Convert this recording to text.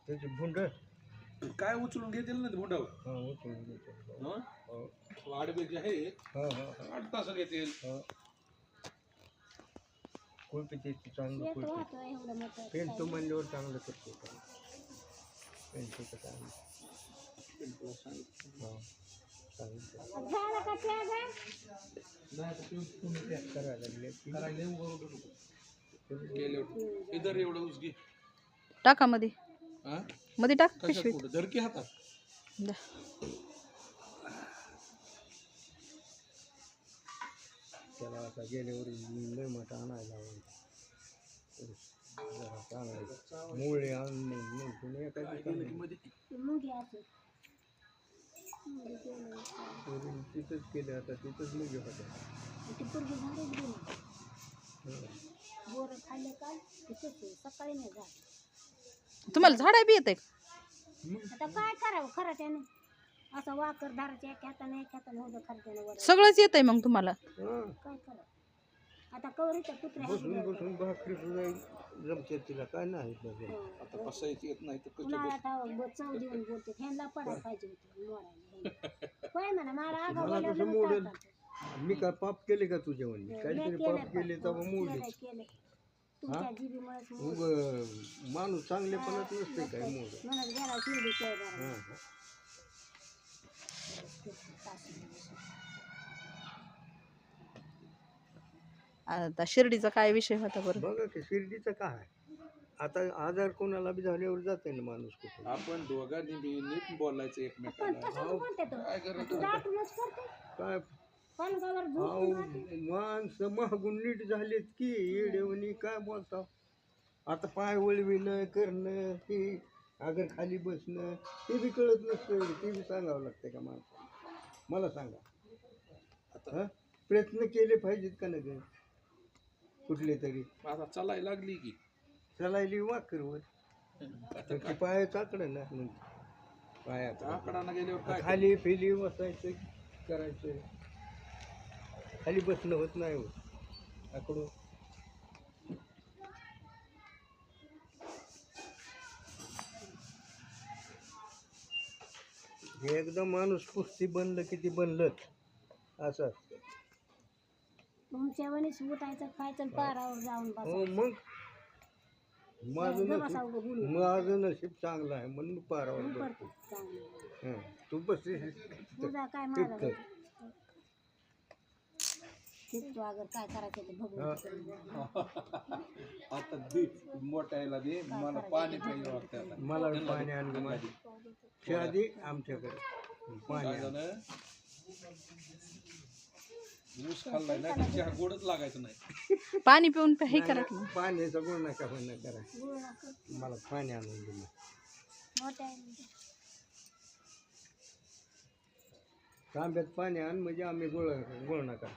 त्याची भुंड काय उचलून घेतील ना भुंडावर उचलून घेतो वाडबेग आहे 8 तास घेतील कुळपिते चांगलं पेंटो म्हणल्यावर चांगलं करतो पेंटोचं चांगलं इधर एवढं ऊस घे टाका मध्ये मध्ये टाक पिशवी धरकी हातात त्याला आता गेल्यावर लय मोठा आणायला मुळे आणून तिथंच केलं आता तिथंच मुगे होता तुम्हाला झाडा बी येते आता काय करावं खरं त्याने असं वाकर धाराच्या एक हाताने होतं खरं सगळंच येतंय मग तुम्हाला काय करावं आता कवरीच्या कुत्र्या बसून भाकरी सुद्धा जमते तिला काय नाही आता बसायची येत नाही तर आता चव देऊन बोलते ह्यांना पडायला पाहिजे होतं काय म्हणा मला आगाव मी काय पाप केले का तुझ्या म्हणजे काहीतरी पाप केले तेव्हा मोडले तुमच्या जीबीमुळेच माणूस चांगलेपणात नसते काय मोड म्हणत गेला शिर्डी आता शिर्डीचा काय विषय होता बरं बघा की शिर्डीचं काय आता आजार कोणाला बी झाल्यावर जाते ना माणूस कुठे आपण दोघांनी बी नीट बोलायचं एकमेकाला काय माणसं मागून नीट झालेत की येडेवणी काय बोलता आता पाय वळविणं करणं हे अगर खाली बसणं ते बी कळत नसतं ते बी सांगावं लागतं का माणसाला मला सांगा आता प्रयत्न केले पाहिजेत का नाही कुठले तरी आता चालायला लागली की चालायली वाकरवर पाय चाकडं ना मग पायात आकडाना गेल्यावर काय खाली फेली बसायचं करायचं खाली बसणं होत नाही हो आकडून एकदम माणूस कुस्ती बनलं किती बनलंच असं असतं तुमच्या वणीच उठायचं खायचं पारावर जाऊन हो मग माझं नशीब चांगलं आहे म्हणून मी पारावर बसतो तू बसते तुझा काय अगर काय करायचं ते बघू आता दे मोठ्याला दे मला पाणी पाहिजे वाटतं मला पाणी आणलं माझी आधी आमच्याकडे पाणी ऊस खाल्लाय ना चहा गोडच लागायचं नाही पाणी पिऊन हे करा पाण्याचा गोड नका पण करा मला पाणी आणून दिलं तांब्यात पाणी आण म्हणजे आम्ही गोळ नका